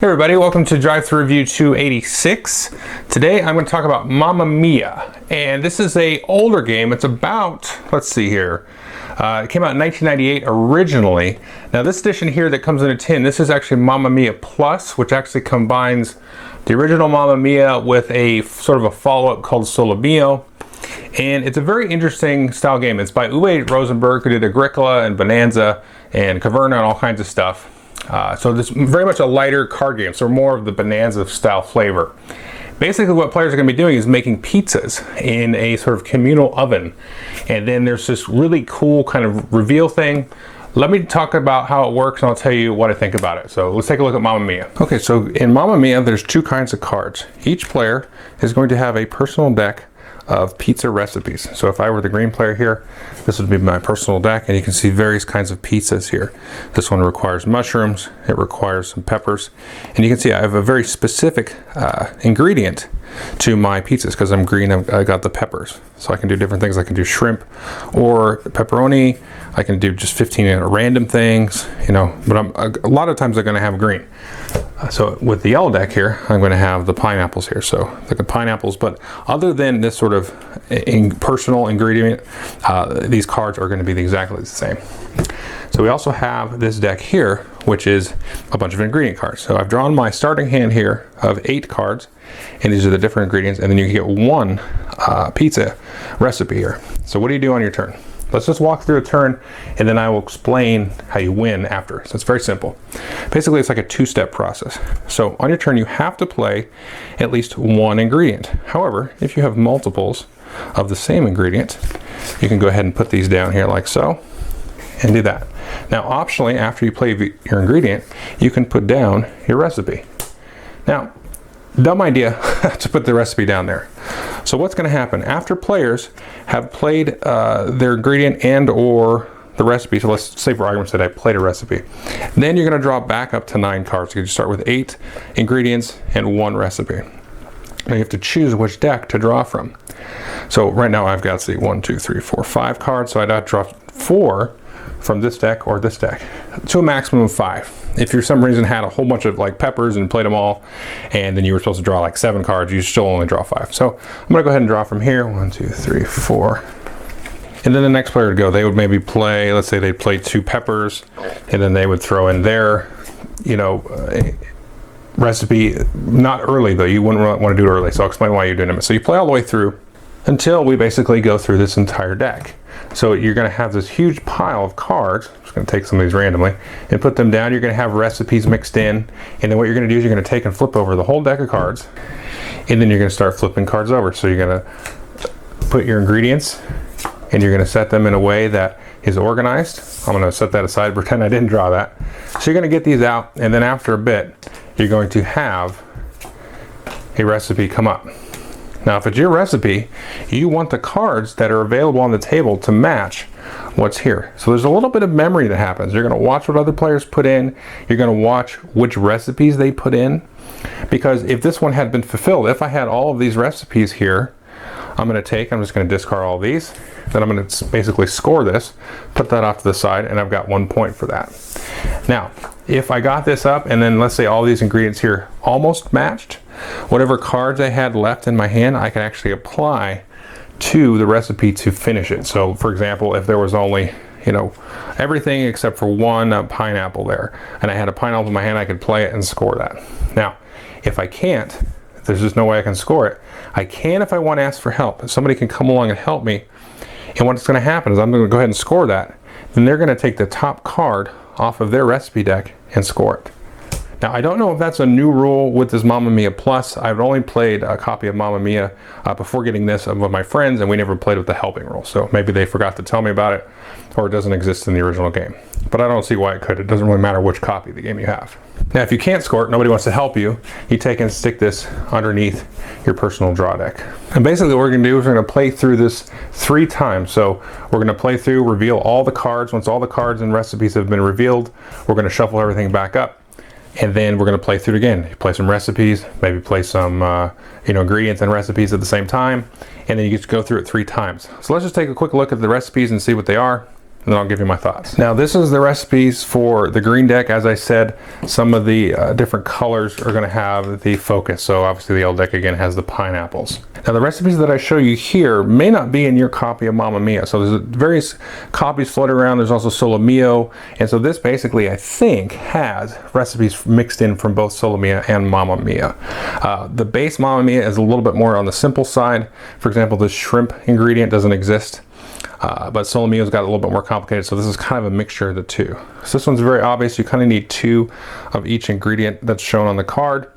Hey everybody, welcome to Drive Thru Review 286. Today I'm going to talk about Mamma Mia, and this is a older game. It's about, let's see here, it came out in 1998 originally. Now this edition here that comes in a tin, this is actually Mamma Mia Plus, which actually combines the original Mamma Mia with a sort of a follow-up called Solo Mio. And it's a very interesting style game. It's by Uwe Rosenberg, who did Agricola and Bonanza and Caverna and all kinds of stuff. So it's very much a lighter card game, so more of the Bonanza style flavor. Basically what players are going to be doing is making pizzas in a sort of communal oven. And then there's this really cool kind of reveal thing. Let me talk about how it works and I'll tell you what I think about it. So let's take a look at Mamma Mia. Okay, so in Mamma Mia there's two kinds of cards. Each player is going to have a personal deck of pizza recipes. So if I were the green player here, this would be my personal deck, and you can see various kinds of pizzas here. This one requires mushrooms, it requires some peppers, and you can see I have a very specific ingredient to my pizzas. Because I'm green, I got the peppers. So I can do different things. I can do shrimp or pepperoni. I can do just 15 random things, you know, but a lot of times they're going to have green. So with the yellow deck here, I'm going to have the pineapples here. So like the pineapples, but other than this sort of personal ingredient, these cards are going to be exactly the same. So we also have this deck here, which is a bunch of ingredient cards. So I've drawn my starting hand here of 8 cards, and these are the different ingredients, and then you can get one pizza recipe here. So what do you do on your turn? Let's just walk through a turn, and then I will explain how you win after. So it's very simple. Basically, it's like a 2-step process. So on your turn, you have to play at least one ingredient. However, if you have multiples of the same ingredient, you can go ahead and put these down here like so, and do that. Now, optionally, after you play your ingredient, you can put down your recipe. Now, dumb idea to put the recipe down there. So what's going to happen after players have played their ingredient and or the recipe? So let's say for argument's sake I played a recipe. Then you're going to draw back up to 9 cards. So you start with 8 ingredients and 1 recipe. Now you have to choose which deck to draw from. So right now I've got, let's see, 1, 2, 3, 4, 5 cards. So I'd have to draw 4 from this deck or this deck, to a maximum of 5. If you for some reason had a whole bunch of like peppers and played them all, and then you were supposed to draw like 7 cards, you still only draw 5. So I'm gonna go ahead and draw from here, 1, 2, 3, 4. And then the next player would go, they would maybe play, let's say they played 2 peppers, and then they would throw in their, you know, recipe, not early though, you wouldn't want to do it early, so I'll explain why you're doing it. So you play all the way through until we basically go through this entire deck. So you're going to have this huge pile of cards. I'm just going to take some of these randomly and put them down. You're going to have recipes mixed in, and then what you're going to do is you're going to take and flip over the whole deck of cards, and then you're going to start flipping cards over. So you're going to put your ingredients, and you're going to set them in a way that is organized. I'm going to set that aside, pretend I didn't draw that. So you're going to get these out, and then after a bit, you're going to have a recipe come up. Now, if it's your recipe, you want the cards that are available on the table to match what's here. So there's a little bit of memory that happens. You're going to watch what other players put in. You're going to watch which recipes they put in. Because if this one had been fulfilled, if I had all of these recipes here, I'm just going to discard all these. Then I'm going to basically score this, put that off to the side, and I've got 1 point for that. Now, if I got this up and then let's say all these ingredients here almost matched, whatever cards I had left in my hand, I can actually apply to the recipe to finish it. So for example, if there was only, you know, everything except for 1 pineapple there, and I had a pineapple in my hand, I could play it and score that. Now, if I can't, if there's just no way I can score it, I can if I want to ask for help. If somebody can come along and help me, and what's going to happen is I'm going to go ahead and score that. Then they're going to take the top card off of their recipe deck and score it. Now, I don't know if that's a new rule with this Mamma Mia Plus. I've only played a copy of Mamma Mia before getting this with my friends, and we never played with the helping rule. So maybe they forgot to tell me about it, or it doesn't exist in the original game. But I don't see why it could. It doesn't really matter which copy of the game you have. Now, if you can't score it, nobody wants to help you, you take and stick this underneath your personal draw deck. And basically what we're going to do is we're going to play through this 3 times. So we're going to play through, reveal all the cards. Once all the cards and recipes have been revealed, we're going to shuffle everything back up. And then we're going to play through it again. You play some recipes, maybe play some ingredients and recipes at the same time, and then you just go through it 3 times. So let's just take a quick look at the recipes and see what they are. and then I'll give you my thoughts. Now this is the recipes for the green deck. As I said, some of the different colors are going to have the focus. So obviously the yellow deck again has the pineapples. Now the recipes that I show you here may not be in your copy of Mamma Mia. So there's various copies floating around. There's also Solo Mio. And so this basically, I think, has recipes mixed in from both Solo Mio and Mamma Mia. The base Mamma Mia is a little bit more on the simple side. For example, the shrimp ingredient doesn't exist. But Solo Mio's got a little bit more complicated, so this is kind of a mixture of the two. So this one's very obvious. You kind of need 2 of each ingredient that's shown on the card.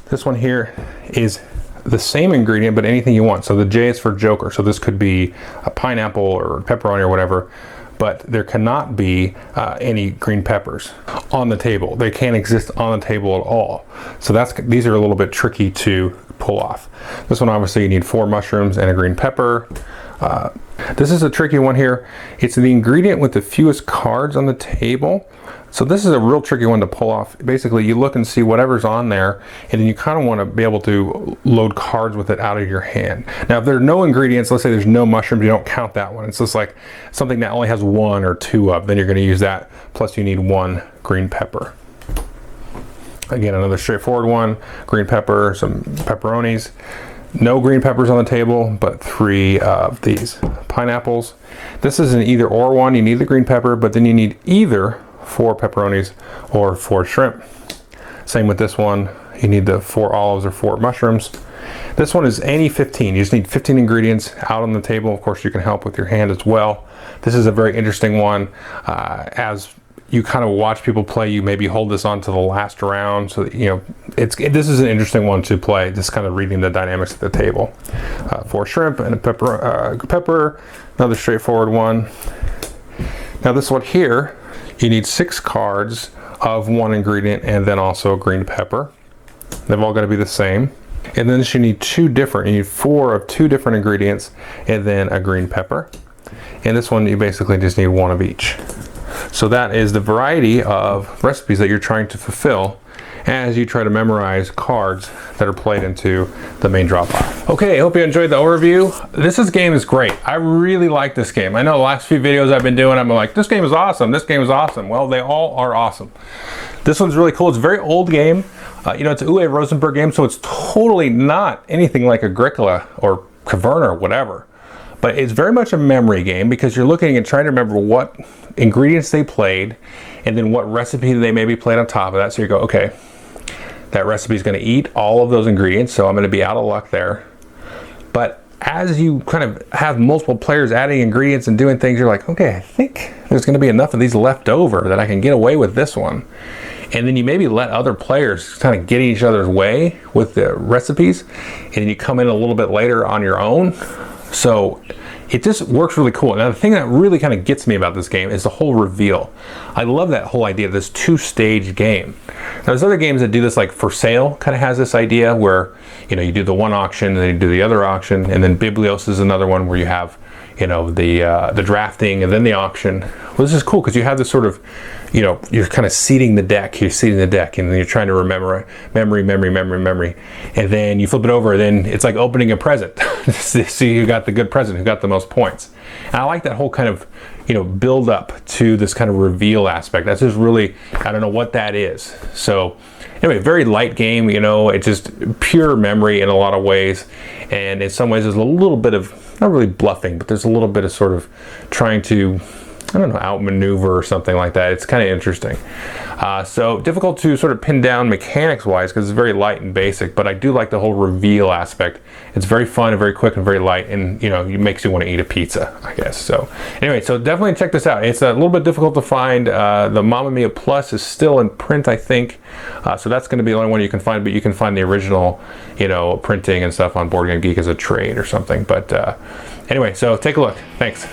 This one here is the same ingredient, but anything you want. So the J is for Joker, so this could be a pineapple or pepperoni or whatever, but there cannot be any green peppers on the table. They can't exist on the table at all. So these are a little bit tricky to pull off. This one, obviously, you need 4 mushrooms and a green pepper. This is a tricky one here. It's the ingredient with the fewest cards on the table. So this is a real tricky one to pull off. Basically, you look and see whatever's on there, and then you kind of want to be able to load cards with it out of your hand. Now, if there are no ingredients, let's say there's no mushrooms, you don't count that one. It's just like something that only has 1 or 2 of, then you're going to use that. Plus, you need 1 green pepper. Again, another straightforward one. Green pepper, some pepperonis. No green peppers on the table, but 3 of these pineapples. This is an either or one. You need the green pepper, but then you need either 4 pepperonis or 4 shrimp. Same with this one. You need the 4 olives or 4 mushrooms. This one is any 15. You just need 15 ingredients out on the table. Of course, you can help with your hand as well. This is a very interesting one. As you kind of watch people play, you maybe hold this on to the last round. So that, you know, this is an interesting one to play, just kind of reading the dynamics of the table. 4 shrimp and a pepper, another straightforward one. Now this one here, you need 6 cards of 1 ingredient and then also green pepper. They've all got to be the same. And then you need 2 different, you need 4 of 2 different ingredients and then a green pepper. And this one, you basically just need 1 of each. So that is the variety of recipes that you're trying to fulfill as you try to memorize cards that are played into the main draw pile. Okay, I hope you enjoyed the overview. This game is great. I really like this game. I know the last few videos I've been doing, I'm like, this game is awesome, this game is awesome. Well, they all are awesome. This one's really cool. It's a very old game. You know, it's an Uwe Rosenberg game, so it's totally not anything like Agricola or Caverna or whatever. But it's very much a memory game because you're looking and trying to remember what ingredients they played and then what recipe they maybe played on top of that. So you go, okay, that recipe is going to eat all of those ingredients, so I'm going to be out of luck there. But as you kind of have multiple players adding ingredients and doing things, you're like, okay, I think there's going to be enough of these left over that I can get away with this one. And then you maybe let other players kind of get in each other's way with the recipes, and then you come in a little bit later on your own. So it just works really cool. Now the thing that really kind of gets me about this game is the whole reveal. I love that whole idea of this 2-stage game. Now there's other games that do this, like For Sale kind of has this idea where, you know, you do the one auction and then you do the other auction, and then Biblios is another one where you have, you know, the drafting and then the auction. Well, this is cool because you have this sort of, you know, you're kind of seeding the deck. You're seeding the deck, and then you're trying to remember memory, and then you flip it over, and then it's like opening a present. So you got the good present who got the most points. And I like that whole kind of, you know, build up to this kind of reveal aspect. That's just really, I don't know what that is. So anyway, very light game, you know, it's just pure memory in a lot of ways. And in some ways there's a little bit of, not really bluffing, but there's a little bit of sort of trying to, I don't know, outmaneuver or something like that. It's kind of interesting. So difficult to sort of pin down mechanics wise because it's very light and basic, but I do like the whole reveal aspect. It's very fun and very quick and very light, and you know, it makes you want to eat a pizza, I guess. So anyway, so definitely check this out. It's a little bit difficult to find. The Mamma Mia Plus is still in print, I think. So that's going to be the only one you can find, but you can find the original, you know, printing and stuff on Board Game Geek as a trade or something. But anyway, so take a look. Thanks.